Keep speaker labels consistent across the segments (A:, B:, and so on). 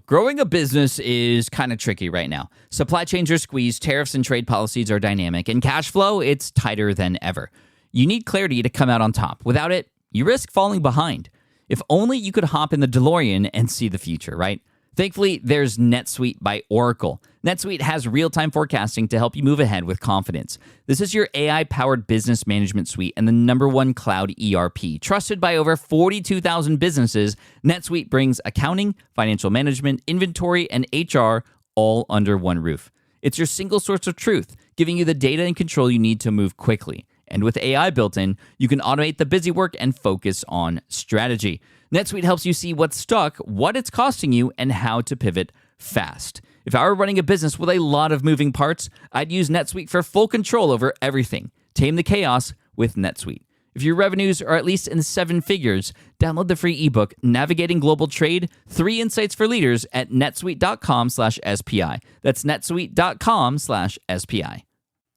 A: Growing a business is kind of tricky right now. Supply chains are squeezed, tariffs and trade policies are dynamic, and cash flow, it's tighter than ever. You need clarity to come out on top. Without it, you risk falling behind. If only you could hop in the DeLorean and see the future, right? Thankfully, there's NetSuite by Oracle. NetSuite has real-time forecasting to help you move ahead with confidence. This is your AI-powered business management suite and the #1 cloud ERP. Trusted by over 42,000 businesses, NetSuite brings accounting, financial management, inventory, and HR all under one roof. It's your single source of truth, giving you the data and control you need to move quickly. And with AI built in, you can automate the busy work and focus on strategy. NetSuite helps you see what's stuck, what it's costing you, and how to pivot fast. If I were running a business with a lot of moving parts, I'd use NetSuite for full control over everything. Tame the chaos with NetSuite. If your revenues are at least in 7 figures, download the free ebook, Navigating Global Trade, 3 Insights for Leaders at netsuite.com/SPI. That's netsuite.com/SPI.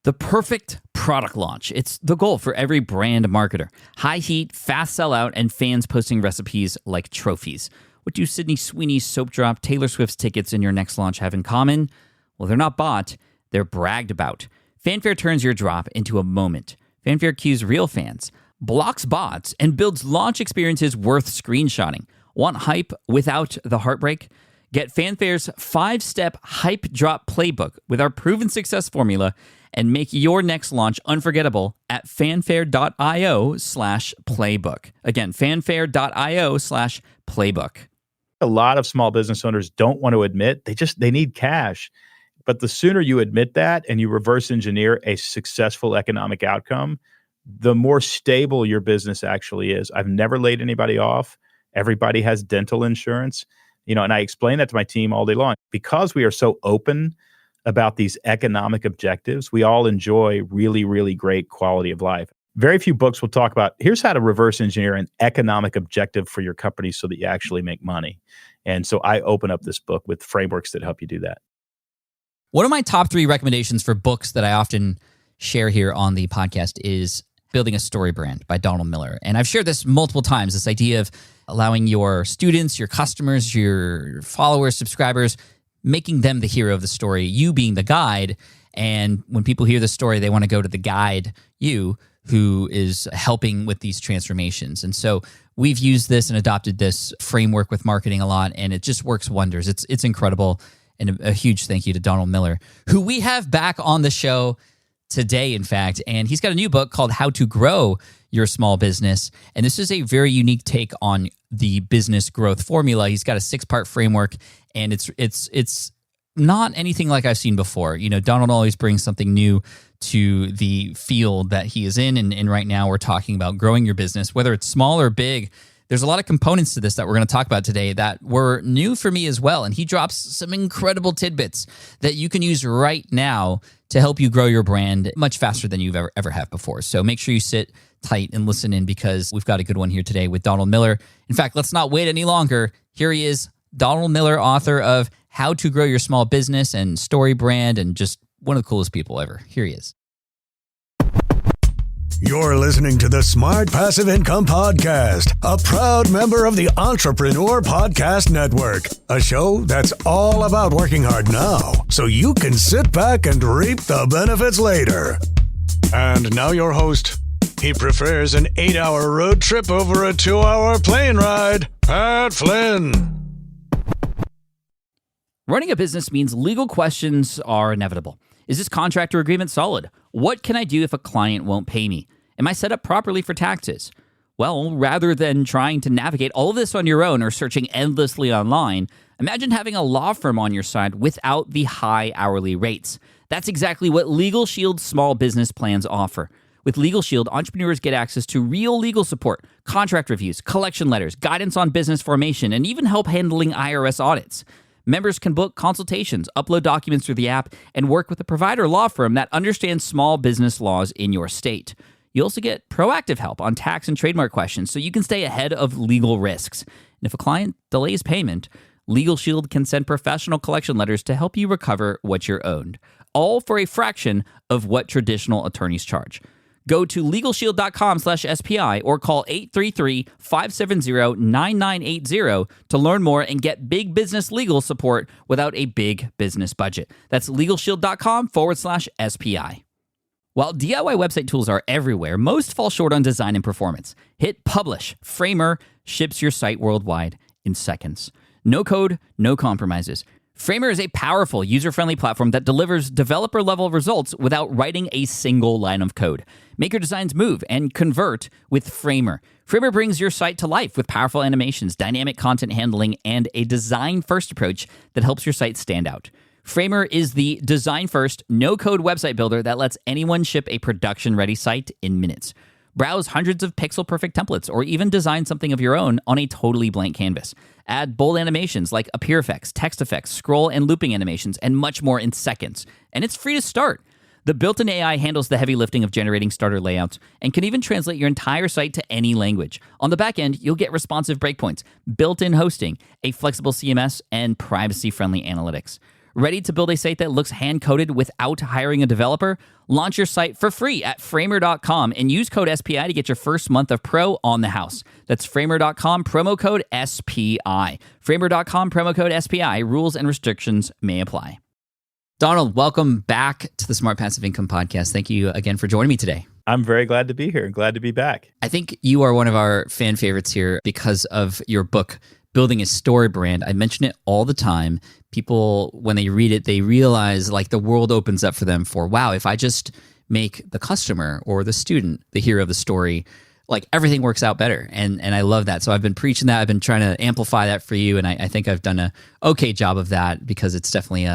A: The perfect product launch. It's the goal for every brand marketer. High heat, fast sellout, and fans posting recipes like trophies. What do Sydney Sweeney's soap drop, Taylor Swift's tickets, and your next launch have in common? Well, they're not bought, they're bragged about. Fanfare turns your drop into a moment. Fanfare cues real fans, blocks bots, and builds launch experiences worth screenshotting. Want hype without the heartbreak? Get Fanfare's 5-step hype drop playbook with our proven success formula and make your next launch unforgettable at fanfare.io/playbook. Again, fanfare.io/playbook.
B: A lot of small business owners don't want to admit they need cash. But the sooner you admit that and you reverse engineer a successful economic outcome, the more stable your business actually is. I've never laid anybody off. Everybody has dental insurance. And I explain that to my team all day long. Because we are so open about these economic objectives, we all enjoy really, really great quality of life. Very few books will talk about, here's how to reverse engineer an economic objective for your company so that you actually make money. And so I open up this book with frameworks that help you do that.
C: One of my top 3 recommendations for books that I often share here on the podcast is Building a Story Brand by Donald Miller. And I've shared this multiple times, this idea of allowing your students, your customers, your followers, subscribers, making them the hero of the story, you being the guide. And when people hear the story, they want to go to the guide, you, who is helping with these transformations. And so we've used this and adopted this framework with marketing a lot, and it just works wonders. It's incredible. And a huge thank you to Donald Miller, who we have back on the show today, in fact. And he's got a new book called How to Grow Your Small Business. And this is a very unique take on the business growth formula. He's got a 6-part framework, and it's not anything like I've seen before. Donald always brings something new to the field that he is in. And right now we're talking about growing your business, whether it's small or big. There's a lot of components to this that we're going to talk about today that were new for me as well. And he drops some incredible tidbits that you can use right now to help you grow your brand much faster than you've ever have before. So make sure you sit tight and listen in, because we've got a good one here today with Donald Miller. In fact, let's not wait any longer. Here he is, Donald Miller, author of How to Grow Your Small Business and Story Brand, and just one of the coolest people ever. Here he is.
D: You're listening to the Smart Passive Income Podcast, a proud member of the Entrepreneur Podcast Network, a show that's all about working hard now so you can sit back and reap the benefits later. And now your host. He prefers an 8-hour road trip over a 2-hour plane ride, Pat Flynn.
A: Running a business means legal questions are inevitable. Is this contract or agreement solid? What can I do if a client won't pay me? Am I set up properly for taxes? Well, rather than trying to navigate all of this on your own or searching endlessly online, imagine having a law firm on your side without the high hourly rates. That's exactly what Legal Shield's small business plans offer. With Legal Shield, entrepreneurs get access to real legal support, contract reviews, collection letters, guidance on business formation, and even help handling IRS audits. Members can book consultations, upload documents through the app, and work with a provider law firm that understands small business laws in your state. You also get proactive help on tax and trademark questions so you can stay ahead of legal risks. And if a client delays payment, Legal Shield can send professional collection letters to help you recover what you're owed, all for a fraction of what traditional attorneys charge. Go to LegalShield.com/SPI or call 833-570-9980 to learn more and get big business legal support without a big business budget. That's LegalShield.com/SPI. While DIY website tools are everywhere, most fall short on design and performance. Hit publish. Framer ships your site worldwide in seconds. No code, no compromises. Framer is a powerful, user-friendly platform that delivers developer-level results without writing a single line of code. Make your designs move and convert with Framer. Framer brings your site to life with powerful animations, dynamic content handling, and a design-first approach that helps your site stand out. Framer is the design-first, no-code website builder that lets anyone ship a production-ready site in minutes. Browse hundreds of pixel-perfect templates or even design something of your own on a totally blank canvas. Add bold animations like appear effects, text effects, scroll and looping animations, and much more in seconds. And it's free to start. The built-in AI handles the heavy lifting of generating starter layouts and can even translate your entire site to any language. On the back end, you'll get responsive breakpoints, built-in hosting, a flexible CMS, and privacy-friendly analytics. Ready to build a site that looks hand-coded without hiring a developer? Launch your site for free at Framer.com and use code SPI to get your first month of Pro on the house. That's Framer.com, promo code SPI. Framer.com, promo code SPI. Rules and restrictions may apply.
C: Donald, welcome back to the Smart Passive Income Podcast. Thank you again for joining me today.
B: I'm very glad to be here. Glad to be back.
C: I think you are one of our fan favorites here because of your book, Building a Story Brand. I mention it all the time. People, when they read it, they realize like the world opens up for them for, wow, if I just make the customer or the student the hero of the story, like everything works out better. And I love that. So I've been preaching that. I've been trying to amplify that for you. And I think I've done a okay job of that because it's definitely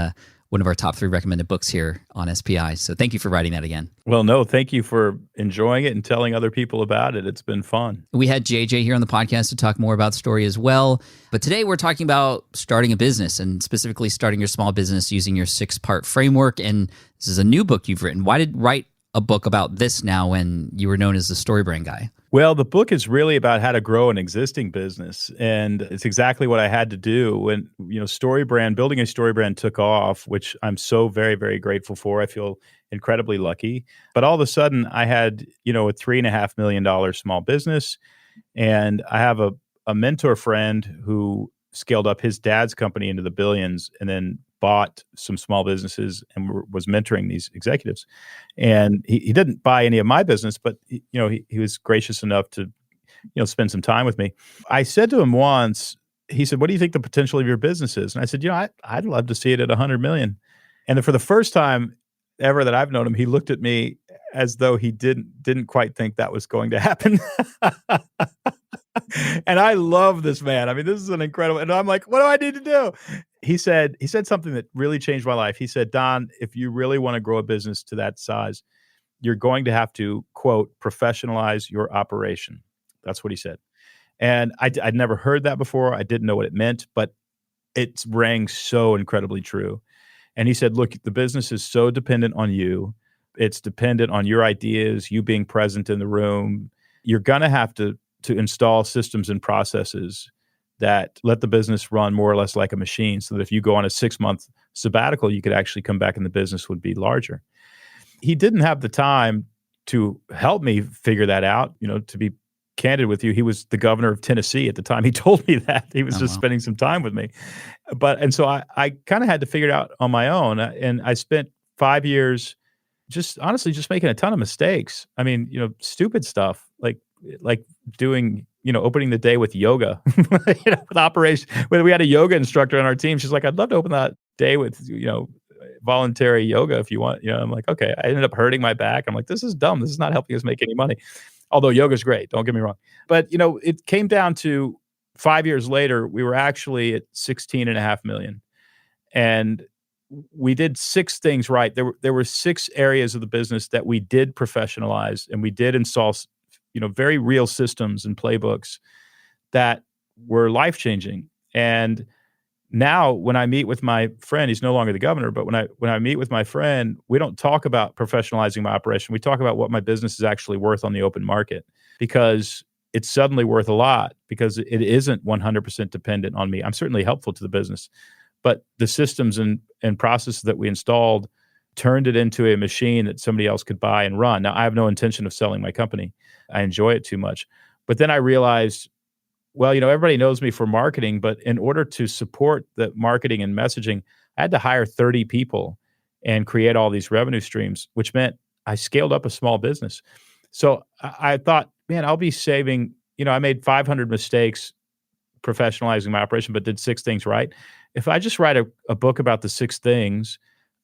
C: one of our top 3 recommended books here on SPI. So thank you for writing that again.
B: Well, no, thank you for enjoying it and telling other people about it. It's been fun.
C: We had JJ here on the podcast to talk more about story as well. But today we're talking about starting a business and specifically starting your small business using your 6-part framework. And this is a new book you've written. Why did you write a book about this now when you were known as the story brand guy?
B: Well, the book is really about how to grow an existing business. And it's exactly what I had to do when, building a story brand took off, which I'm so very, very grateful for. I feel incredibly lucky. But all of a sudden I had, a $3.5 million small business. And I have a mentor friend who scaled up his dad's company into the billions and then bought some small businesses and was mentoring these executives. And he didn't buy any of my business, but he was gracious enough to, spend some time with me. I said to him once, he said, "What do you think the potential of your business is?" And I said, I'd love to see it at 100 million. And then for the first time ever that I've known him, he looked at me as though he didn't quite think that was going to happen. And I love this man. I mean, this is an incredible, and I'm like, what do I need to do? He said something that really changed my life. He said, "Don, if you really want to grow a business to that size, you're going to have to, quote, professionalize your operation." That's what he said. And I'd never heard that before. I didn't know what it meant, but it rang so incredibly true. And he said, "Look, the business is so dependent on you. It's dependent on your ideas, you being present in the room. You're going to have to install systems and processes that let the business run more or less like a machine so that if you go on a 6-month sabbatical, you could actually come back and the business would be larger." He didn't have the time to help me figure that out. To be candid with you, he was the governor of Tennessee at the time he told me that. He was spending some time with me. And so I kind of had to figure it out on my own. And I spent 5 years just making a ton of mistakes. I mean, stupid stuff like doing, opening the day with yoga, with operation. We had a yoga instructor on our team. She's like, "I'd love to open that day with, voluntary yoga if you want." I'm like, okay. I ended up hurting my back. I'm like, this is dumb. This is not helping us make any money. Although yoga's great. Don't get me wrong. But, it came down to 5 years later, we were actually at 16.5 million. And we did 6 things right. There were 6 areas of the business that we did professionalize and we did install very real systems and playbooks that were life-changing. And now when I meet with my friend, he's no longer the governor, but when I meet with my friend, we don't talk about professionalizing my operation. We talk about what my business is actually worth on the open market, because it's suddenly worth a lot because it isn't 100% dependent on me. I'm certainly helpful to the business, but the systems and processes that we installed turned it into a machine that somebody else could buy and run. Now, I have no intention of selling my company. I enjoy it too much. But then I realized, well, everybody knows me for marketing, but in order to support the marketing and messaging, I had to hire 30 people and create all these revenue streams, which meant I scaled up a small business. So I thought, man, I'll be saving, I made 500 mistakes professionalizing my operation, but did 6 things right. If I just write a book about the 6 things,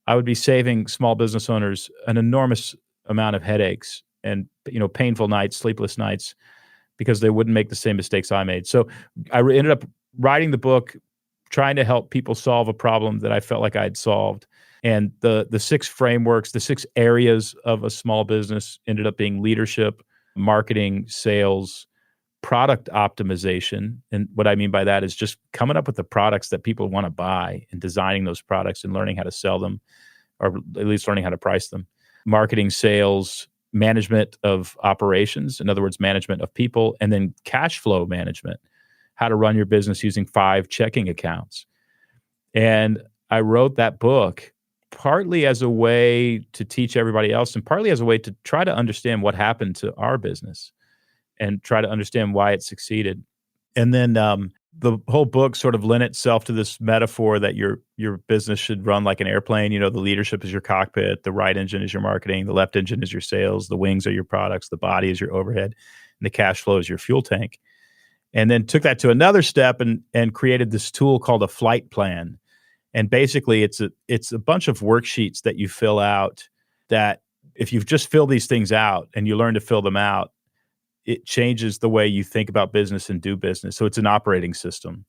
B: I would be saving small business owners an enormous amount of headaches and, painful nights, sleepless nights, because they wouldn't make the same mistakes I made. So I ended up writing the book, trying to help people solve a problem that I felt like I had solved. And the 6 frameworks, the 6 areas of a small business ended up being leadership, marketing, sales, product optimization. And what I mean by that is just coming up with the products that people want to buy and designing those products and learning how to sell them, or at least learning how to price them. Marketing, sales, management of operations, in other words, management of people, and then cash flow management, how to run your business using 5 checking accounts. And I wrote that book partly as a way to teach everybody else and partly as a way to try to understand what happened to our business and try to understand why it succeeded. And then the whole book sort of lent itself to this metaphor that your business should run like an airplane. The leadership is your cockpit, the right engine is your marketing, the left engine is your sales, the wings are your products, the body is your overhead, and the cash flow is your fuel tank. And then took that to another step and created this tool called a flight plan. And basically, it's a bunch of worksheets that you fill out that if you've just filled these things out and you learn to fill them out, it changes the way you think about business and do business. So it's an operating system.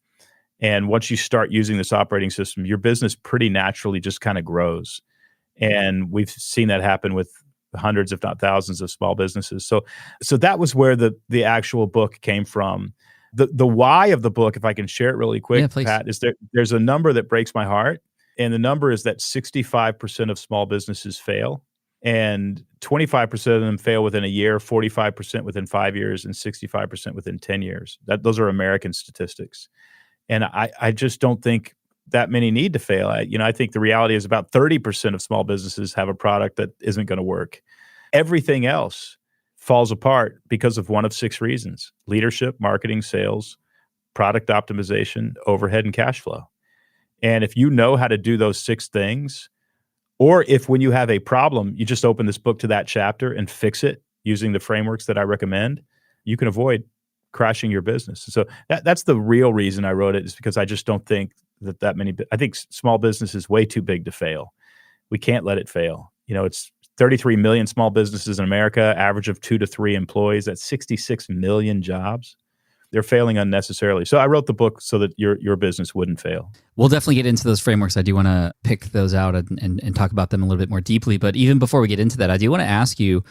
B: And once you start using this operating system, your business pretty naturally just kind of grows. And we've seen that happen with hundreds, if not thousands, of small businesses. So that was where the actual book came from. The why of the book, if I can share it really quick, Pat, is there's a number that breaks my heart. And the number is that 65% of small businesses fail. And 25% of them fail within a year, 45% within 5 years, and 65% within 10 years. Those are American statistics. And I just don't think that many need to fail. I think the reality is about 30% of small businesses have a product that isn't going to work. Everything else falls apart because of one of 6 reasons: leadership, marketing, sales, product optimization, overhead, and cash flow. And if you know how to do those 6 things, or if when you have a problem, you just open this book to that chapter and fix it using the frameworks that I recommend, you can avoid crashing your business. So that's the real reason I wrote it, is because I just don't think that many, I think small business is way too big to fail. We can't let it fail. It's 33 million small businesses in America, average of 2 to 3 employees. That's 66 million jobs. They're failing unnecessarily. So I wrote the book so that your business wouldn't fail.
C: We'll definitely get into those frameworks. I do want to pick those out and talk about them a little bit more deeply. But even before we get into that, I do want to ask you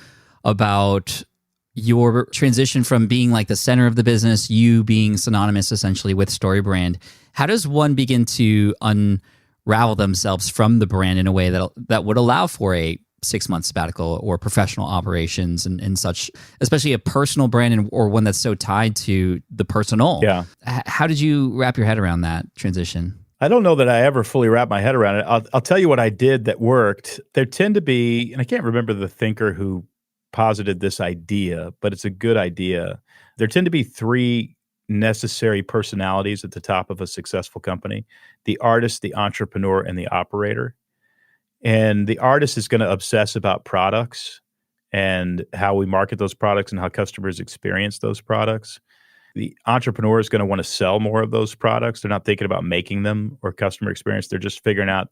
C: about your transition from being like the center of the business, you being synonymous essentially with StoryBrand. How does one begin to unravel themselves from the brand in a way that would allow for a 6-month sabbatical or professional operations and such, especially a personal brand or one that's so tied to the personal?
B: Yeah.
C: How did you wrap your head around that transition?
B: I don't know that I ever fully wrapped my head around it. I'll tell you what I did that worked. There tend to be, and I can't remember the thinker who posited this idea, but it's a good idea. There tend to be 3 necessary personalities at the top of a successful company: the artist, the entrepreneur, and the operator. And the artist is going to obsess about products and how we market those products and how customers experience those products. The entrepreneur is going to want to sell more of those products. They're not thinking about making them or customer experience. They're just figuring out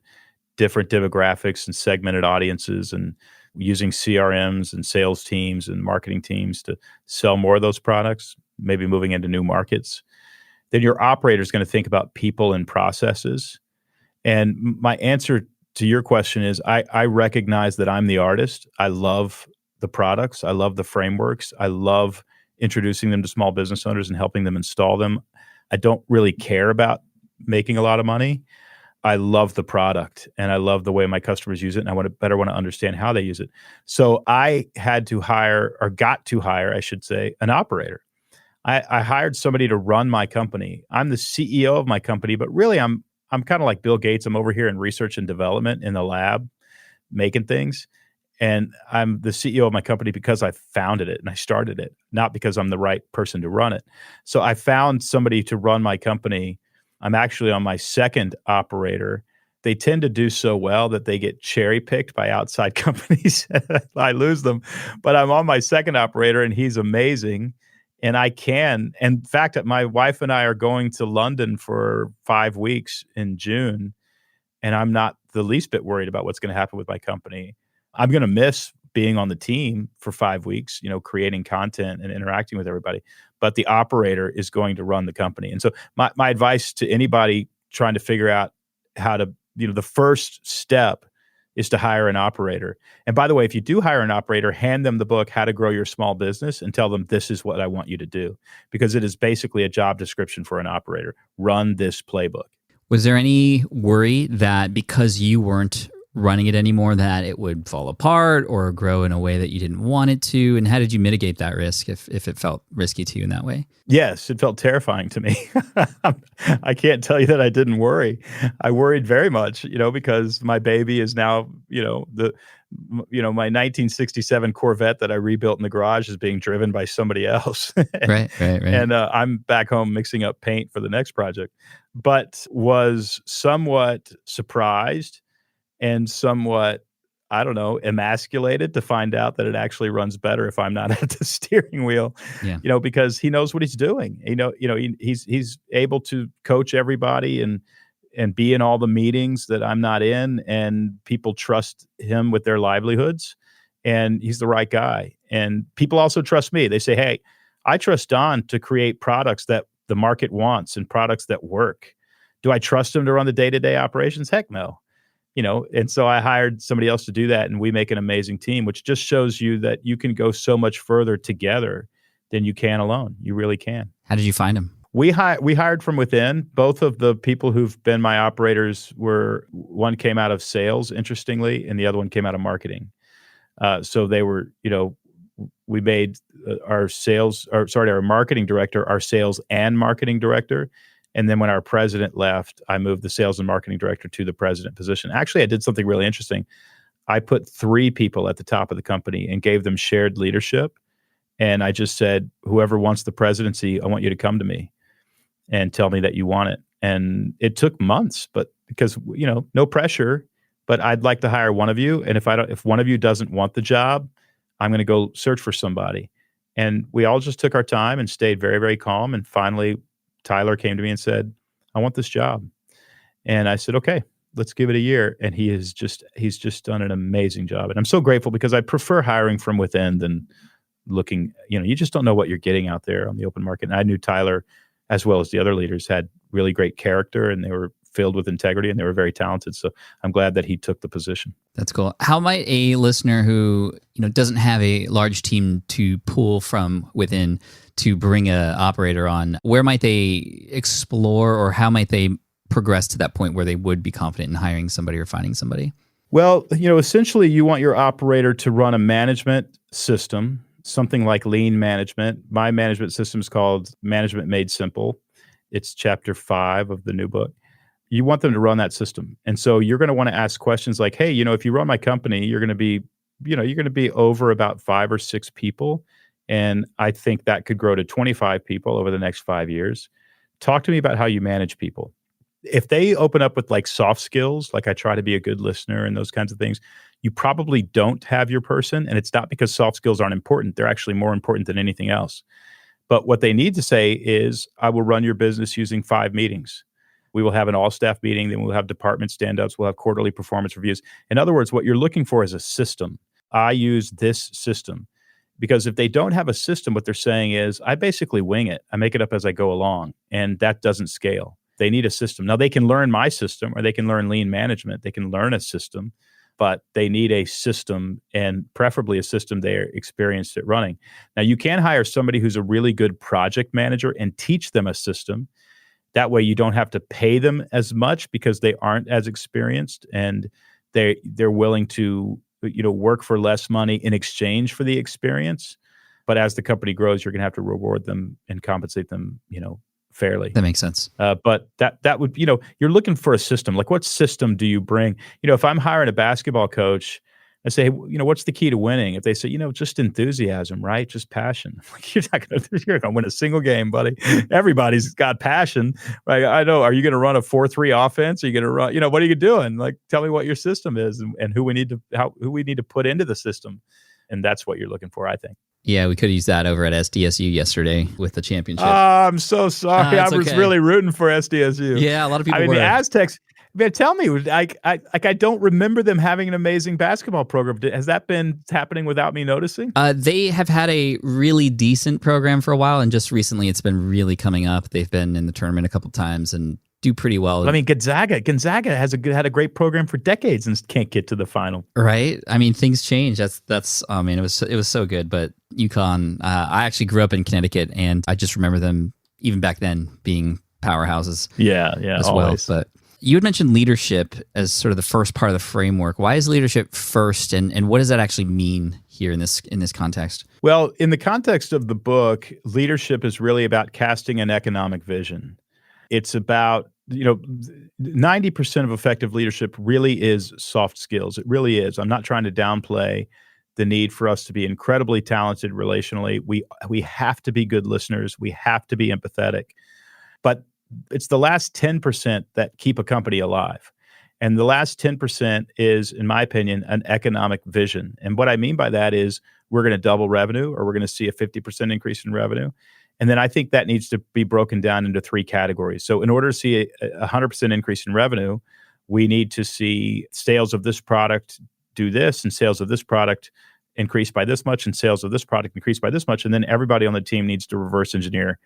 B: different demographics and segmented audiences and using CRMs and sales teams and marketing teams to sell more of those products, maybe moving into new markets. Then your operator is going to think about people and processes. And my answer to your question is I recognize that I'm the artist. I love the products. I love the frameworks. I love introducing them to small business owners and helping them install them. I don't really care about making a lot of money. I love the product and I love the way my customers use it, and I want to understand how they use it. So I got to hire, I should say, an operator. I hired somebody to run my company. I'm the CEO of my company, but really I'm kind of like Bill Gates. I'm over here in research and development in the lab, making things. And I'm the CEO of my company because I founded it and I started it, not because I'm the right person to run it. So I found somebody to run my company. I'm actually on my second operator. They tend to do so well that they get cherry picked by outside companies. I lose them, but I'm on my second operator and he's amazing. And in fact, my wife and I are going to London for 5 weeks in June. And I'm not the least bit worried about what's going to happen with my company. I'm going to miss being on the team for 5 weeks, creating content and interacting with everybody. But the operator is going to run the company. And so my advice to anybody trying to figure out how to, the first step is to hire an operator. And by the way, if you do hire an operator, hand them the book, How to Grow Your Small Business, and tell them this is what I want you to do, because it is basically a job description for an operator. Run this playbook.
C: Was there any worry that because you weren't running it anymore that it would fall apart or grow in a way that you didn't want it to? And how did you mitigate that risk if it felt risky to you in that way?
B: Yes, it felt terrifying to me. I can't tell you that I didn't worry. I worried very much, because my baby is now, my 1967 Corvette that I rebuilt in the garage is being driven by somebody else.
C: Right.
B: And I'm back home mixing up paint for the next project, but was somewhat surprised and somewhat, emasculated to find out that it actually runs better if I'm not at the steering wheel.
C: Yeah.
B: Because he knows what he's doing. He's able to coach everybody and be in all the meetings that I'm not in, and people trust him with their livelihoods, and he's the right guy. And people also trust me. They say, hey, I trust Don to create products that the market wants and products that work. Do I trust him to run the day-to-day operations? Heck no. And so I hired somebody else to do that, and we make an amazing team, which just shows you that you can go so much further together than you can alone. You really can.
C: How did you find him?
B: We hired from within. Both of the people who've been my operators one came out of sales, interestingly, and the other one came out of marketing. So they were, we made our marketing director, our sales and marketing director. And then when our president left, I moved the sales and marketing director to the president position. Actually, I did something really interesting. I put 3 people at the top of the company and gave them shared leadership. And I just said, whoever wants the presidency, I want you to come to me and tell me that you want it. And it took months, but because, no pressure, but I'd like to hire one of you. And if one of you doesn't want the job, I'm going to go search for somebody. And we all just took our time and stayed very, very calm. And finally, Tyler came to me and said, I want this job. And I said, okay, let's give it a year. And he's just done an amazing job. And I'm so grateful, because I prefer hiring from within than looking, you just don't know what you're getting out there on the open market. And I knew Tyler, as well as the other leaders, had really great character, and they were filled with integrity, and they were very talented. So I'm glad that he took the position.
C: That's cool. How might a listener who doesn't have a large team to pull from within to bring an operator on, where might they explore, or how might they progress to that point where they would be confident in hiring somebody or finding somebody?
B: Well, essentially you want your operator to run a management system, something like lean management. My management system is called Management Made Simple. It's chapter 5 of the new book. You want them to run that system. And so you're going to want to ask questions like, hey, if you run my company, you're going to be over about 5 or 6 people. And I think that could grow to 25 people over the next 5 years. Talk to me about how you manage people. If they open up with like soft skills, like I try to be a good listener and those kinds of things, you probably don't have your person. And it's not because soft skills aren't important. They're actually more important than anything else. But what they need to say is, I will run your business using 5 meetings. We will have an all-staff meeting, then we'll have department stand-ups, we'll have quarterly performance reviews. In other words, what you're looking for is a system. I use this system. Because if they don't have a system, what they're saying is, I basically wing it. I make it up as I go along, and that doesn't scale. They need a system. Now, they can learn my system, or they can learn lean management. They can learn a system, but they need a system, and preferably a system they're experienced at running. Now, you can hire somebody who's a really good project manager and teach them a system. That way you don't have to pay them as much because they aren't as experienced, and they're willing to work for less money in exchange for the experience. But as the company grows, you're going to have to reward them and compensate them, fairly.
C: That makes sense.
B: But that would, you're looking for a system. Like, what system do you bring? If I'm hiring a basketball coach, I say, hey, what's the key to winning? If they say, just enthusiasm, right? Just passion. Like, you're not going to win a single game, buddy. Everybody's got passion, right? I know. Are you going to run a 4-3 offense? Are you going to run? What are you doing? Like, tell me what your system is and who we need to put into the system, and that's what you're looking for, I think.
C: Yeah, we could use that over at SDSU yesterday with the championship.
B: I'm so sorry. I was really rooting for SDSU.
C: Yeah, a lot of people
B: were.
C: The
B: Aztecs. Man, tell me, I don't remember them having an amazing basketball program. Has that been happening without me noticing?
C: They have had a really decent program for a while, and just recently it's been really coming up. They've been in the tournament a couple times and do pretty well.
B: I mean, Gonzaga had a great program for decades and can't get to the final.
C: Right? I mean, things change. That's. I mean, it was so good. But UConn, I actually grew up in Connecticut, and I just remember them even back then being powerhouses.
B: Yeah,
C: as
B: always.
C: Well. But you had mentioned leadership as sort of the first part of the framework. Why is leadership first, and what does that actually mean here in this context?
B: Well, in the context of the book, leadership is really about casting an economic vision. It's about, 90% of effective leadership really is soft skills. It really is. I'm not trying to downplay the need for us to be incredibly talented relationally. We have to be good listeners. We have to be empathetic. But it's the last 10% that keep a company alive. And the last 10% is, in my opinion, an economic vision. And what I mean by that is we're going to double revenue, or we're going to see a 50% increase in revenue. And then I think that needs to be broken down into 3 categories. So in order to see a 100% increase in revenue, we need to see sales of this product do this, and sales of this product increase by this much, and sales of this product increase by this much. And then everybody on the team needs to reverse engineer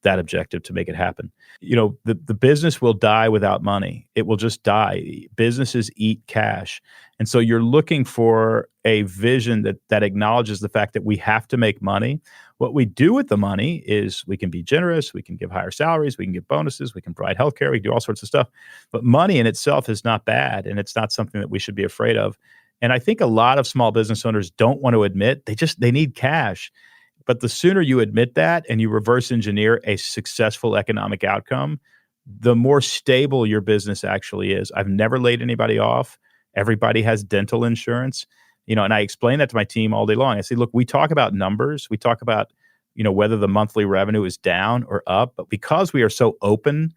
B: that objective to make it happen. The business will die without money. It will just die. Businesses eat cash. And so you're looking for a vision that acknowledges the fact that we have to make money. What we do with the money is we can be generous, we can give higher salaries, we can give bonuses, we can provide healthcare, we can do all sorts of stuff. But money in itself is not bad, and it's not something that we should be afraid of. And I think a lot of small business owners don't want to admit they need cash. But the sooner you admit that and you reverse engineer a successful economic outcome, the more stable your business actually is. I've never laid anybody off. Everybody has dental insurance, and I explain that to my team all day long. I say, look, we talk about numbers. We talk about, whether the monthly revenue is down or up. But because we are so open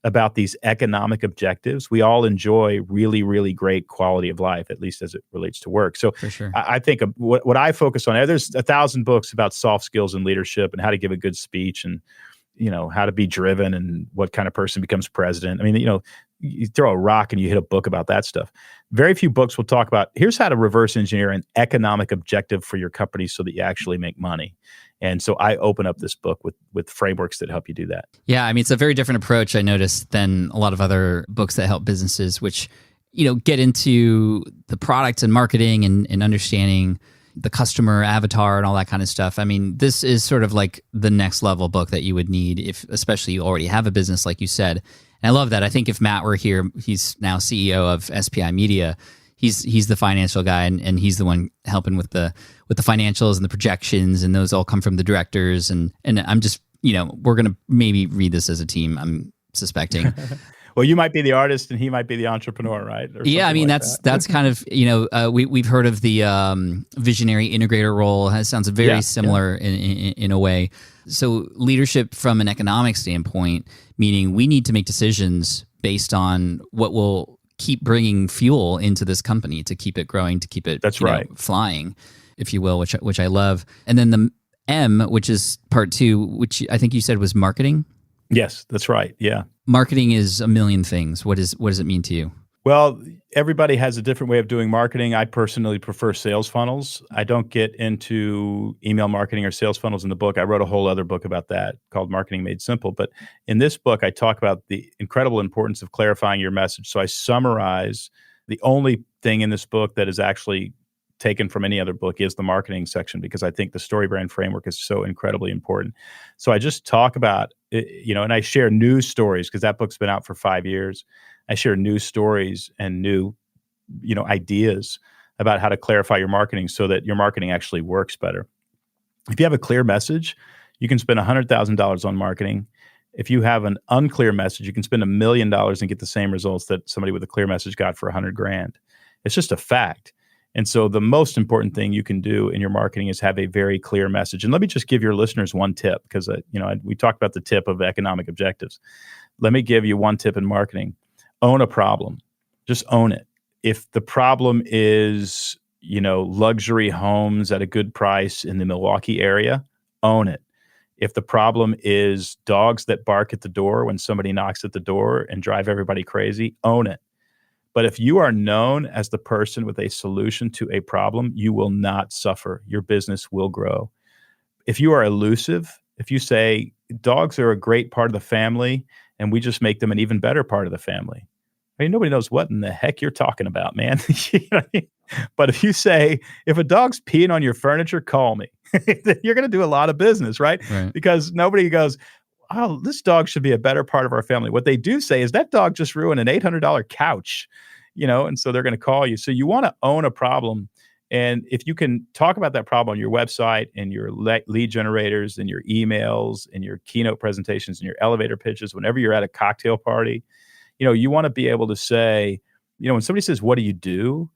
B: about these economic objectives, we all enjoy really, really great quality of life, at least as it relates to work. So
C: for sure.
B: I think what I focus on, there's 1,000 books about soft skills and leadership and how to give a good speech and, how to be driven and what kind of person becomes president. I mean, you throw a rock and you hit a book about that stuff. Very few books will talk about, here's how to reverse engineer an economic objective for your company so that you actually make money. And so I open up this book with frameworks that help you do that.
C: Yeah, I mean, it's a very different approach, I noticed, than a lot of other books that help businesses, which, get into the product and marketing and understanding the customer avatar and all that kind of stuff. I mean, this is sort of like the next level book that you would need if, especially, you already have a business, like you said. And I love that. I think if Matt were here, he's now CEO of SPI Media. He's the financial guy, and he's the one helping with the financials and the projections, and those all come from the directors. And I'm just, we're gonna maybe read this as a team, I'm suspecting.
B: Well, you might be the artist and he might be the entrepreneur, right?
C: Yeah, I mean,
B: like
C: that's kind of, we've heard of the visionary integrator role. It sounds very similar in a way. So leadership from an economic standpoint, meaning we need to make decisions based on what will keep bringing fuel into this company to keep it growing, to keep it flying, if you will, which I love. And then the M, which is part 2, which I think you said was marketing.
B: Yes, that's right. Yeah.
C: Marketing is a million things. What does it mean to you?
B: Well, everybody has a different way of doing marketing. I personally prefer sales funnels. I don't get into email marketing or sales funnels in the book. I wrote a whole other book about that called Marketing Made Simple. But in this book, I talk about the incredible importance of clarifying your message. So I summarize the only thing in this book that is actually taken from any other book is the marketing section, because I think the story brand framework is so incredibly important. So I just talk about, and I share news stories, because that book's been out for 5 years. I share news stories and new, ideas about how to clarify your marketing so that your marketing actually works better. If you have a clear message, you can spend $100,000 on marketing If you have an unclear message, you can spend $1 million and get the same results that somebody with a clear message got for $100,000. It's just a fact. And so the most important thing you can do in your marketing is have a very clear message. And let me just give your listeners one tip, because we talked about the tip of economic objectives. Let me give you one tip in marketing. Own a problem. Just own it. If the problem is, luxury homes at a good price in the Milwaukee area, own it. If the problem is dogs that bark at the door when somebody knocks at the door and drive everybody crazy, own it. But if you are known as the person with a solution to a problem, you will not suffer. Your business will grow. If you are elusive, if you say dogs are a great part of the family and we just make them an even better part of the family, nobody knows what in the heck you're talking about, man. But if you say, if a dog's peeing on your furniture, call me. You're going to do a lot of business, right? Because nobody goes, oh, this dog should be a better part of our family. What they do say is that dog just ruined an $800 couch, and so they're going to call you. So you want to own a problem. And if you can talk about that problem on your website and your lead generators and your emails and your keynote presentations and your elevator pitches, whenever you're at a cocktail party, you want to be able to say, when somebody says, what do?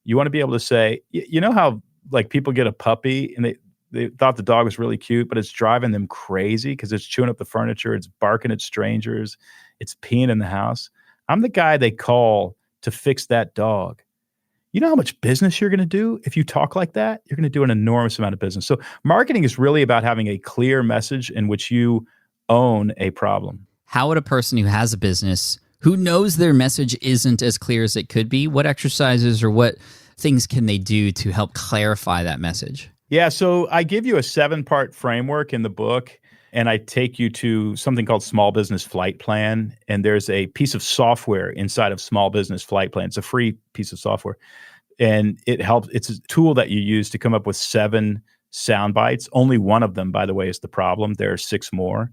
B: You want to be able to say, how like people get a puppy and they thought the dog was really cute, but it's driving them crazy because it's chewing up the furniture, it's barking at strangers, it's peeing in the house. I'm the guy they call to fix that dog. You know how much business you're going to do if you talk like that? You're going to do an enormous amount of business. So marketing is really about having a clear message in which you own a problem.
C: How would a person who has a business, who knows their message isn't as clear as it could be, what exercises or what things can they do to help clarify that message?
B: Yeah, so I give you a 7-part framework in the book, and I take you to something called Small Business Flight Plan. And there's a piece of software inside of Small Business Flight Plan. It's a free piece of software. And it helps. It's a tool that you use to come up with 7 sound bites. Only one of them, by the way, is the problem. There are 6 more.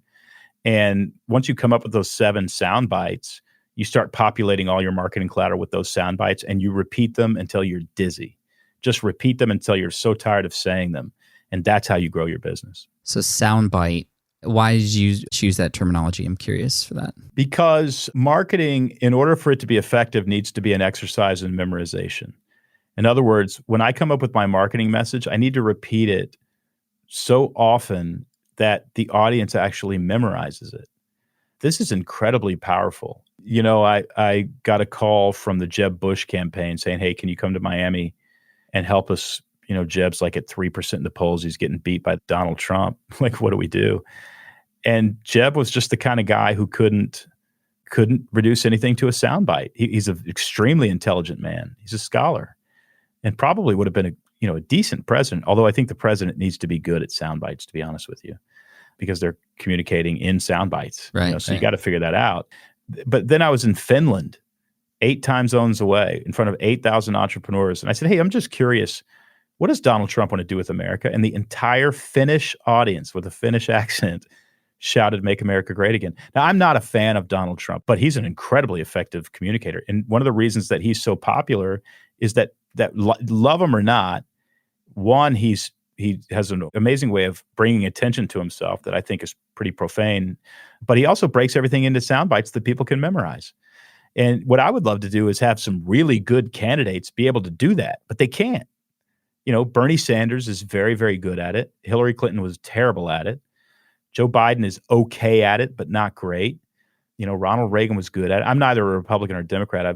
B: And once you come up with those 7 sound bites, you start populating all your marketing collateral with those sound bites, and you repeat them until you're dizzy. Just repeat them until you're so tired of saying them. And that's how you grow your business.
C: So soundbite, why did you choose that terminology? I'm curious for that.
B: Because marketing, in order for it to be effective, needs to be an exercise in memorization. In other words, when I come up with my marketing message, I need to repeat it so often that the audience actually memorizes it. This is incredibly powerful. I got a call from the Jeb Bush campaign saying, hey, can you come to Miami and help us? Jeb's like at 3% in the polls. He's getting beat by Donald Trump. Like, what do we do? And Jeb was just the kind of guy who couldn't reduce anything to a soundbite. He's an extremely intelligent man. He's a scholar, and probably would have been a decent president. Although I think the president needs to be good at soundbites, to be honest with you, because they're communicating in soundbites.
C: Right.
B: So you got to figure that out. But then I was in Finland, 8 time zones away, in front of 8,000 entrepreneurs, and I said, hey, I'm just curious. What does Donald Trump want to do with America? And the entire Finnish audience with a Finnish accent shouted, make America great again. Now, I'm not a fan of Donald Trump, but he's an incredibly effective communicator. And one of the reasons that he's so popular is that love him or not, one, he has an amazing way of bringing attention to himself that I think is pretty profane, but he also breaks everything into sound bites that people can memorize. And what I would love to do is have some really good candidates be able to do that, but they can't. Bernie Sanders is very, very good at it. Hillary Clinton was terrible at it. Joe Biden is okay at it, but not great. Ronald Reagan was good at it. I'm neither a Republican or a Democrat. I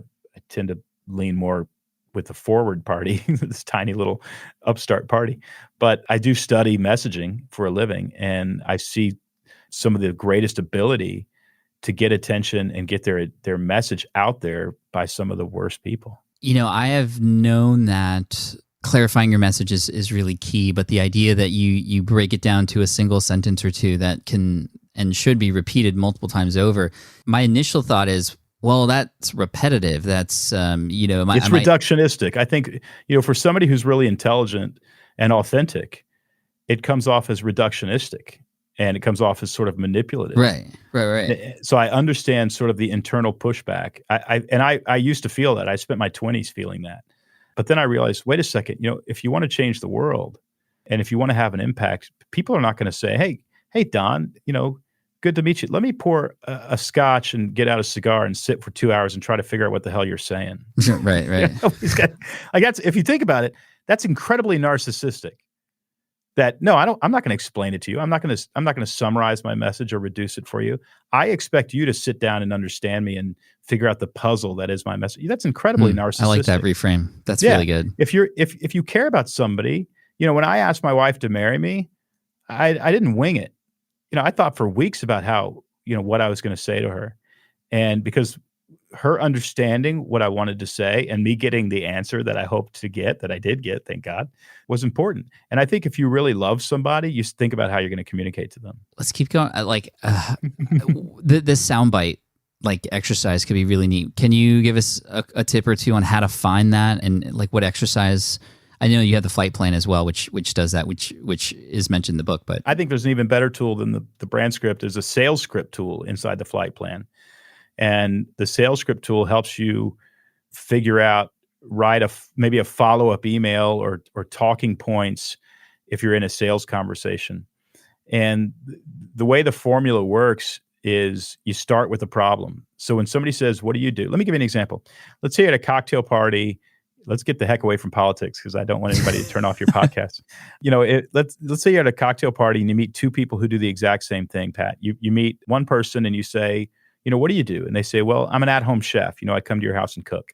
B: tend to lean more with the forward party, this tiny little upstart party. But I do study messaging for a living, and I see some of the greatest ability to get attention and get their message out there by some of the worst people.
C: I have known that clarifying your message is really key, but the idea that you break it down to a single sentence or two that can and should be repeated multiple times over. My initial thought is, well, that's repetitive. That's it's
B: reductionistic. I think for somebody who's really intelligent and authentic, it comes off as reductionistic and it comes off as sort of manipulative.
C: Right.
B: So I understand sort of the internal pushback. I used to feel that. I spent my 20s feeling that. But then I realized, wait a second, if you want to change the world and if you want to have an impact, people are not going to say, hey, Don, good to meet you. Let me pour a scotch and get out a cigar and sit for 2 hours and try to figure out what the hell you're saying.
C: Right.
B: Like that's, if you think about it, that's incredibly narcissistic. That no, I'm not going to explain it to you. I'm not going to summarize my message or reduce it for you. I expect you to sit down and understand me and figure out the puzzle that is my message. That's incredibly narcissistic.
C: I like that reframe. That's really good.
B: If you care about somebody, when I asked my wife to marry me, I didn't wing it. I thought for weeks about how, what I was going to say to her. And because her understanding what I wanted to say and me getting the answer that I hoped to get, that I did get, thank God, was important. And I think if you really love somebody, you think about how you're going to communicate to them.
C: Let's keep going. This soundbite, like exercise, could be really neat. Can you give us a tip or two on how to find that and like what exercise? I know you have the flight plan as well, which does that, which is mentioned in the book. But
B: I think there's an even better tool than the brand script. There's a sales script tool inside the flight plan. And the sales script tool helps you figure out, write maybe a follow-up email or talking points if you're in a sales conversation. And the way the formula works is you start with a problem. So when somebody says, what do you do? Let me give you an example. Let's say you're at a cocktail party. Let's get the heck away from politics because I don't want anybody to turn off your podcast. Let's say you're at a cocktail party and you meet two people who do the exact same thing, Pat. You meet one person and you say, what do you do? And they say, well, I'm an at-home chef. I come to your house and cook.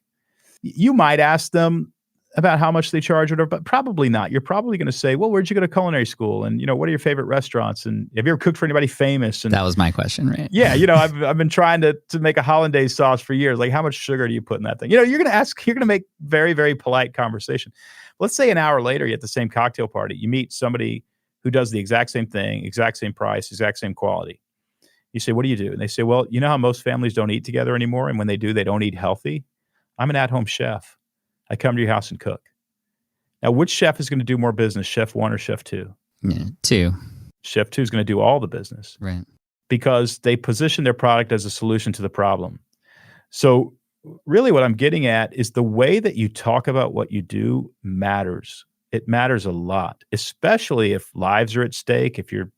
B: You might ask them about how much they charge or whatever, but probably not. You're probably going to say, well, where'd you go to culinary school? And, what are your favorite restaurants? And have you ever cooked for anybody famous? And
C: that was my question, right?
B: Yeah. I've been trying to make a hollandaise sauce for years. Like, how much sugar do you put in that thing? You're going to make very, very polite conversation. Let's say an hour later, you're at the same cocktail party. You meet somebody who does the exact same thing, exact same price, exact same quality. You say, what do you do? And they say, well, how most families don't eat together anymore? And when they do, they don't eat healthy. I'm an at-home chef. I come to your house and cook. Now, which chef is going to do more business, Chef 1 or Chef 2?
C: Yeah, 2.
B: Chef 2 is going to do all the business.
C: Right.
B: Because they position their product as a solution to the problem. So really what I'm getting at is the way that you talk about what you do matters. It matters a lot, especially if lives are at stake, if you're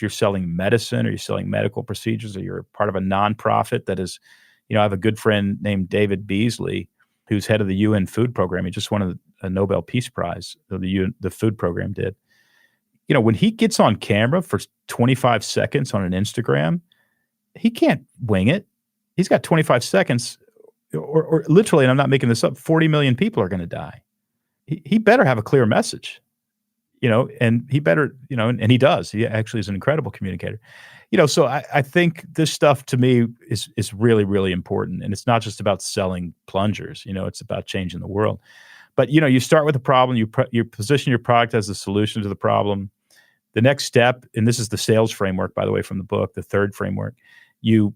B: selling medicine or you're selling medical procedures or you're part of a nonprofit that is, I have a good friend named David Beasley, who's head of the UN food program. He just won a Nobel Peace Prize. The food program did. When he gets on camera for 25 seconds on an Instagram, he can't wing it. He's got 25 seconds or literally, and I'm not making this up, 40 million people are going to die. He better have a clear message. And he better, and he does. He actually is an incredible communicator. So I think this stuff to me is really, really important. And it's not just about selling plungers, it's about changing the world. But, you start with a problem, you position your product as a solution to the problem. The next step, and this is the sales framework, by the way, from the book, the third framework, you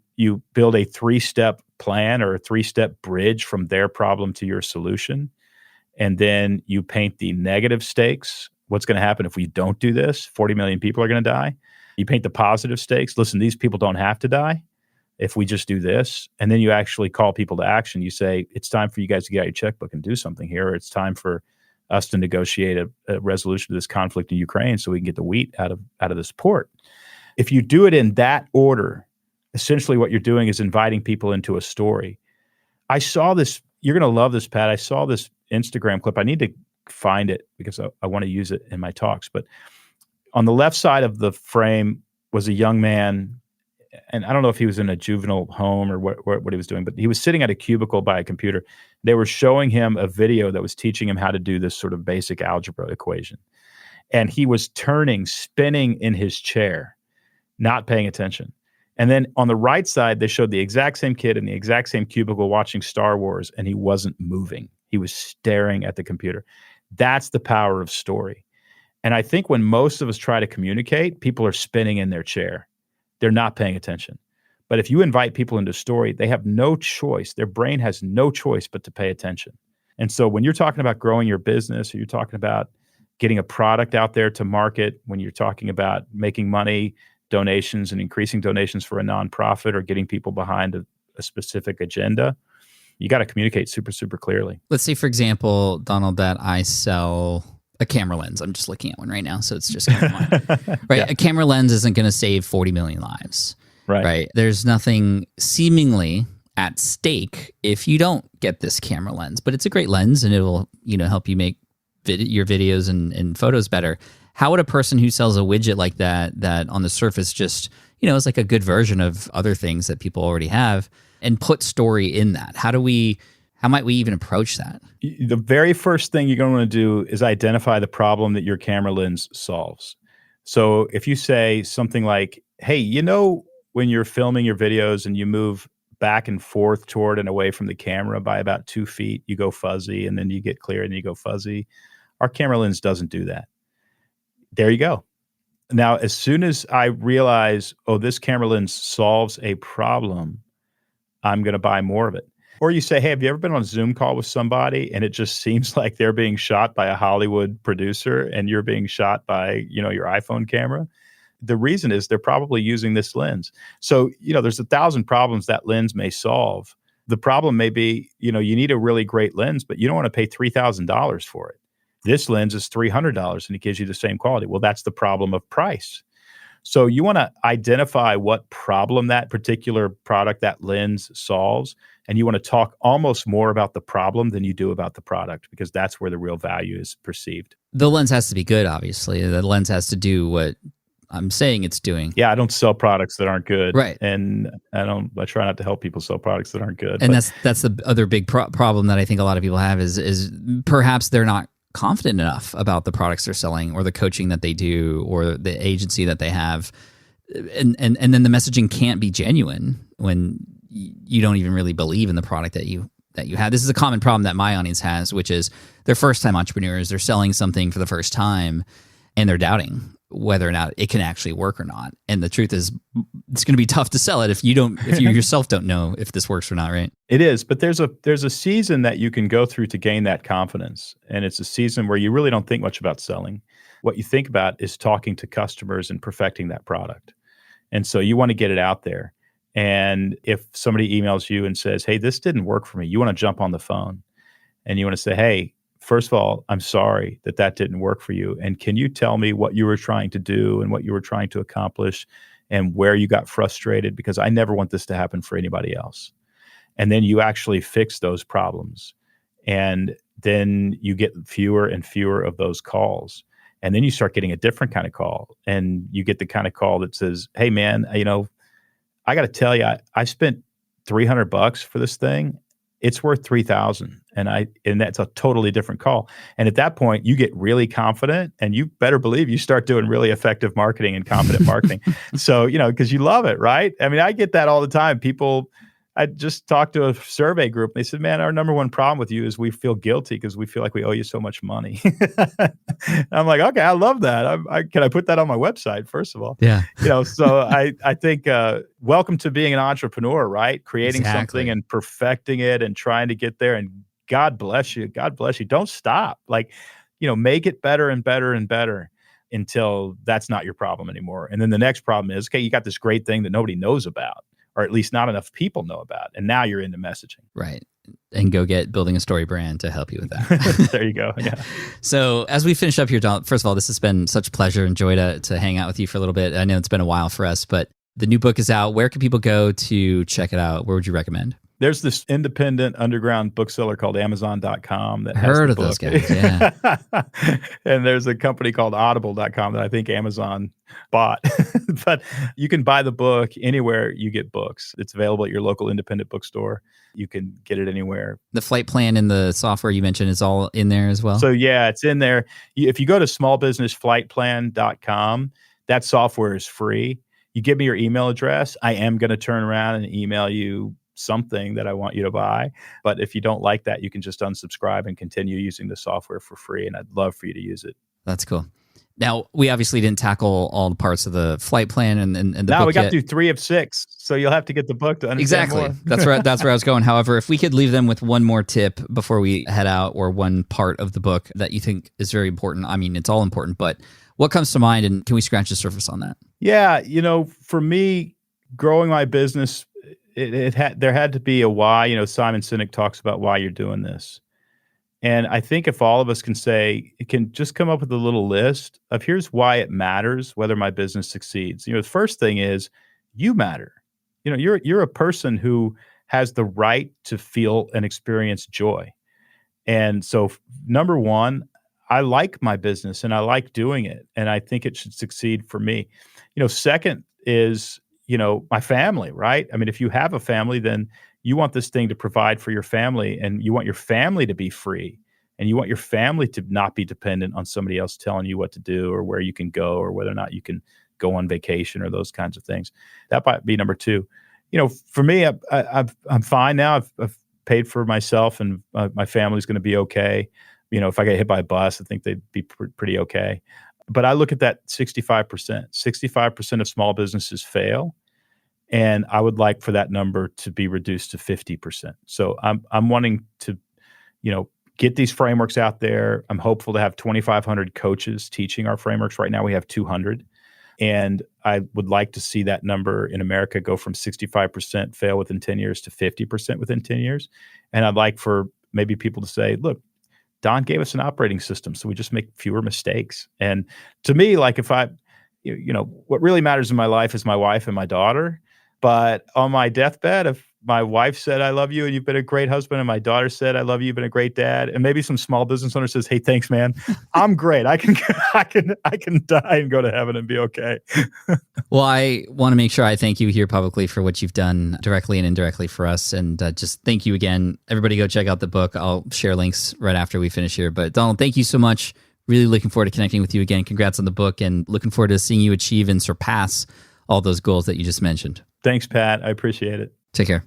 B: build a 3-step plan or a 3-step bridge from their problem to your solution. And then you paint the negative stakes. What's going to happen if we don't do this? 40 million people are going to die. You paint the positive stakes. Listen, these people don't have to die if we just do this. And then you actually call people to action. You say, it's time for you guys to get out your checkbook and do something here. Or it's time for us to negotiate a resolution to this conflict in Ukraine so we can get the wheat out of this port. If you do it in that order, essentially what you're doing is inviting people into a story. I saw this. You're going to love this, Pat. I saw this Instagram clip. I need to find it because I want to use it in my talks. But on the left side of the frame was a young man, and I don't know if he was in a juvenile home or what he was doing, but he was sitting at a cubicle by a computer. They were showing him a video that was teaching him how to do this sort of basic algebra equation. And he was spinning in his chair, not paying attention. And then on the right side, they showed the exact same kid in the exact same cubicle watching Star Wars, and he wasn't moving. He was staring at the computer. That's the power of story. And I think when most of us try to communicate, people are spinning in their chair. They're not paying attention. But if you invite people into story, they have no choice. Their brain has no choice but to pay attention. And so when you're talking about growing your business, or you're talking about getting a product out there to market, when you're talking about making money, donations and increasing donations for a nonprofit or getting people behind a specific agenda, you got to communicate super, super clearly.
C: Let's say, for example, Donald, that I sell a camera lens. I'm just looking at one right now, so it's just coming to mind. Right? Yeah. A camera lens isn't going to save 40 million lives. right? There's nothing seemingly at stake if you don't get this camera lens, but it's a great lens and it'll, help you make your videos and photos better. How would a person who sells a widget like that on the surface just, is like a good version of other things that people already have, and put story in that? How might we even approach that?
B: The very first thing you're going to want to do is identify the problem that your camera lens solves. So if you say something like, hey, when you're filming your videos and you move back and forth toward and away from the camera by about 2 feet, you go fuzzy, and then you get clear and you go fuzzy. Our camera lens doesn't do that. There you go. Now, as soon as I realize, this camera lens solves a problem, I'm going to buy more of it. Or you say, hey, have you ever been on a Zoom call with somebody and it just seems like they're being shot by a Hollywood producer and you're being shot by, your iPhone camera? The reason is they're probably using this lens. So, there's 1,000 problems that lens may solve. The problem may be, you need a really great lens, but you don't want to pay $3,000 for it. This lens is $300 and it gives you the same quality. Well, that's the problem of price. So you want to identify what problem that particular product, that lens solves, and you want to talk almost more about the problem than you do about the product, because that's where the real value is perceived.
C: The lens has to be good, obviously. The lens has to do what I'm saying it's doing.
B: Yeah, I don't sell products that aren't good.
C: Right.
B: And I try not to help people sell products that aren't good.
C: And that's the other big problem that I think a lot of people have is perhaps they're not confident enough about the products they're selling or the coaching that they do or the agency that they have. And then the messaging can't be genuine when you don't even really believe in the product that you have. This is a common problem that my audience has, which is they're first-time entrepreneurs. They're selling something for the first time and they're doubting whether or not it can actually work or not. And the truth is, it's going to be tough to sell it if you yourself don't know if this works or not, right?
B: It is, but there's a season that you can go through to gain that confidence. And it's a season where you really don't think much about selling. What you think about is talking to customers and perfecting that product. And so you want to get it out there. And if somebody emails you and says, hey, this didn't work for me, you want to jump on the phone and you want to say, hey, first of all, I'm sorry that didn't work for you. And can you tell me what you were trying to do and what you were trying to accomplish and where you got frustrated? Because I never want this to happen for anybody else. And then you actually fix those problems. And then you get fewer and fewer of those calls. And then you start getting a different kind of call. And you get the kind of call that says, hey, man, I got to tell you, I spent $300 for this thing. It's worth $3,000. And that's a totally different call. And at that point, you get really confident, and you better believe you start doing really effective marketing and confident marketing. So, because you love it, right? I mean, I get that all the time. I just talked to a survey group. And they said, man, our number one problem with you is we feel guilty because we feel like we owe you so much money. I'm like, okay, I love that. Can I put that on my website, first of all?
C: Yeah.
B: So I think welcome to being an entrepreneur, right? Creating something and perfecting it and trying to get there. And God bless you. God bless you. Don't stop. Make it better and better and better until that's not your problem anymore. And then the next problem is, okay, you got this great thing that nobody knows about, or at least not enough people know about. And now you're into messaging.
C: Right. And go get Building a Story brand to help you with that.
B: There you go. Yeah.
C: So as we finish up here, Don, first of all, this has been such a pleasure and joy to hang out with you for a little bit. I know it's been a while for us, but the new book is out. Where can people go to check it out? Where would you recommend?
B: There's this independent underground bookseller called Amazon.com that
C: heard
B: has
C: of those guys, yeah.
B: And there's a company called Audible.com that I think Amazon bought. But you can buy the book anywhere you get books. It's available at your local independent bookstore. You can get it anywhere.
C: The flight plan and the software you mentioned is all in there as well?
B: So yeah, it's in there. If you go to smallbusinessflightplan.com, that software is free. You give me your email address, I am going to turn around and email you something that I want you to buy. But if you don't like that, you can just unsubscribe and continue using the software for free. And I'd love for you to use it.
C: That's cool. Now, we obviously didn't tackle all the parts of the flight plan and the book
B: we got
C: yet.
B: to do 3 of 6. So you'll have to get the book to understand
C: Exactly.
B: more.
C: That's where I was going. However, if we could leave them with one more tip before we head out, or one part of the book that you think is very important. I mean, it's all important, but what comes to mind, and can we scratch the surface on that?
B: Yeah. For me, growing my business, there had to be a why. Simon Sinek talks about why you're doing this. And I think if all of us can just come up with a little list of here's why it matters whether my business succeeds. The first thing is you matter. You're a person who has the right to feel and experience joy. And so number one, I like my business and I like doing it. And I think it should succeed for me. Second is, my family, right? I mean, if you have a family, then you want this thing to provide for your family, and you want your family to be free, and you want your family to not be dependent on somebody else telling you what to do or where you can go or whether or not you can go on vacation or those kinds of things. That might be number two. For me, I'm fine now. I've paid for myself, and my family's going to be okay. If I get hit by a bus, I think they'd be pretty okay. But I look at that 65%. 65% of small businesses fail, and I would like for that number to be reduced to 50%. So I'm wanting to, get these frameworks out there. I'm hopeful to have 2,500 coaches teaching our frameworks. Right now we have 200. And I would like to see that number in America go from 65% fail within 10 years to 50% within 10 years. And I'd like for maybe people to say, look, Don gave us an operating system, so we just make fewer mistakes. And to me, like if what really matters in my life is my wife and my daughter. But on my deathbed, if my wife said, I love you and you've been a great husband, and my daughter said, I love you, you've been a great dad, and maybe some small business owner says, hey, thanks, man, I'm great. I can die and go to heaven and be okay.
C: Well, I want to make sure I thank you here publicly for what you've done directly and indirectly for us. And just thank you again. Everybody go check out the book. I'll share links right after we finish here. But Donald, thank you so much. Really looking forward to connecting with you again. Congrats on the book, and looking forward to seeing you achieve and surpass all those goals that you just mentioned.
B: Thanks, Pat. I appreciate it.
C: Take care.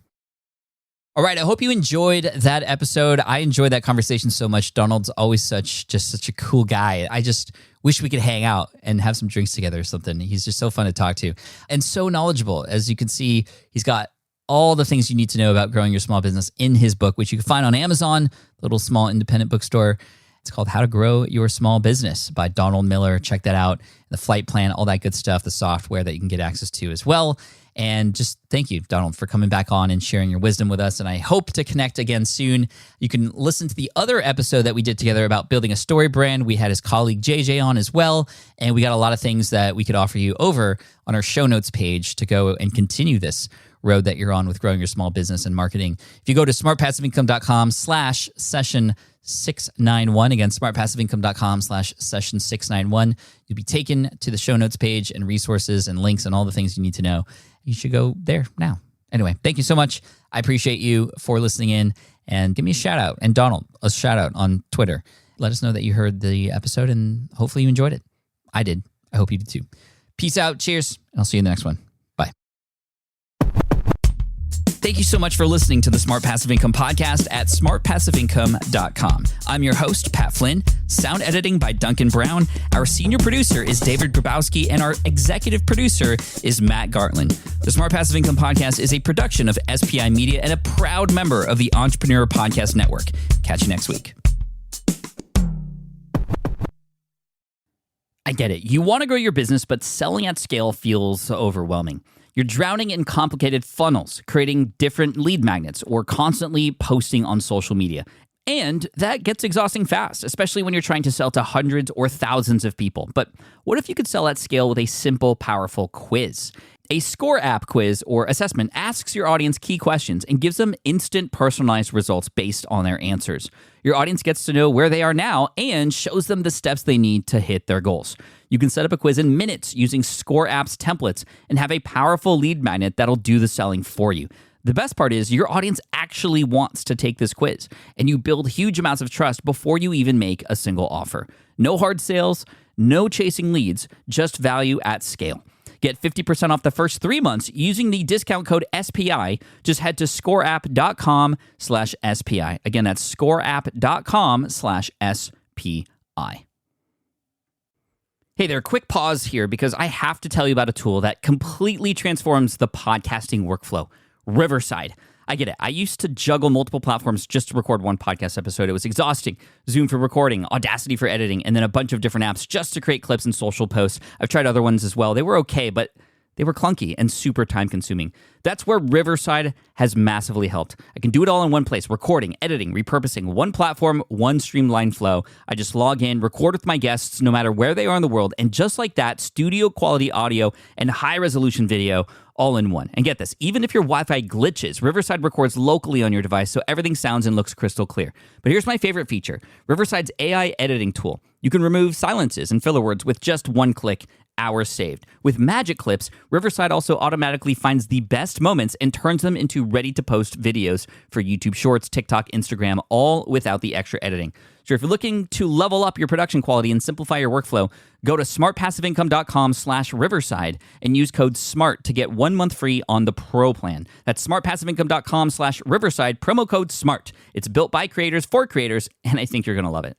C: All right. I hope you enjoyed that episode. I enjoyed that conversation so much. Donald's always such a cool guy. I just wish we could hang out and have some drinks together or something. He's just so fun to talk to and so knowledgeable. As you can see, he's got all the things you need to know about growing your small business in his book, which you can find on Amazon, little small independent bookstore. It's called How to Grow Your Small Business by Donald Miller. Check that out. The flight plan, all that good stuff, the software that you can get access to as well. And just thank you, Donald, for coming back on and sharing your wisdom with us. And I hope to connect again soon. You can listen to the other episode that we did together about building a story brand. We had his colleague JJ on as well. And we got a lot of things that we could offer you over on our show notes page to go and continue this road that you're on with growing your small business and marketing. If you go to smartpassiveincome.com/session691, again, smartpassiveincome.com/session691, you'll be taken to the show notes page and resources and links and all the things you need to know. You should go there now. Anyway, thank you so much. I appreciate you for listening in, and give me a shout out, and Donald, a shout out on Twitter. Let us know that you heard the episode, and hopefully you enjoyed it. I did. I hope you did too. Peace out. Cheers. And I'll see you in the next one. Bye. Thank you so much for listening to the Smart Passive Income podcast at smartpassiveincome.com. I'm your host, Pat Flynn. Sound editing by Duncan Brown. Our senior producer is David Grabowski, and our executive producer is Matt Gartland. The Smart Passive Income podcast is a production of SPI Media and a proud member of the Entrepreneur Podcast Network. Catch you next week. I get it. You want to grow your business, but selling at scale feels overwhelming. You're drowning in complicated funnels, creating different lead magnets, or constantly posting on social media. And that gets exhausting fast, especially when you're trying to sell to hundreds or thousands of people. But what if you could sell at scale with a simple, powerful quiz? A score app quiz or assessment asks your audience key questions and gives them instant personalized results based on their answers. Your audience gets to know where they are now and shows them the steps they need to hit their goals. You can set up a quiz in minutes using Score App's templates and have a powerful lead magnet that'll do the selling for you. The best part is your audience actually wants to take this quiz, and you build huge amounts of trust before you even make a single offer. No hard sales, no chasing leads, just value at scale. Get 50% off the first 3 months using the discount code SPI. Just head to scoreapp.com/SPI. Again, that's scoreapp.com/SPI. Hey there, quick pause here because I have to tell you about a tool that completely transforms the podcasting workflow, Riverside. I get it. I used to juggle multiple platforms just to record one podcast episode. It was exhausting. Zoom for recording, Audacity for editing, and then a bunch of different apps just to create clips and social posts. I've tried other ones as well. They were okay, but they were clunky and super time-consuming. That's where Riverside has massively helped. I can do it all in one place: recording, editing, repurposing, one platform, one streamlined flow. I just log in, record with my guests no matter where they are in the world, and just like that, studio-quality audio and high-resolution video
A: all in one. And get this, even if your Wi-Fi glitches, Riverside records locally on your device so everything sounds and looks crystal clear. But here's my favorite feature, Riverside's AI editing tool. You can remove silences and filler words with just one click, hours saved. With Magic Clips, Riverside also automatically finds the best moments and turns them into ready-to-post videos for YouTube Shorts, TikTok, Instagram, all without the extra editing. So if you're looking to level up your production quality and simplify your workflow, go to smartpassiveincome.com/Riverside and use code SMART to get 1 month free on the Pro plan. That's smartpassiveincome.com/Riverside, promo code SMART. It's built by creators for creators, and I think you're going to love it.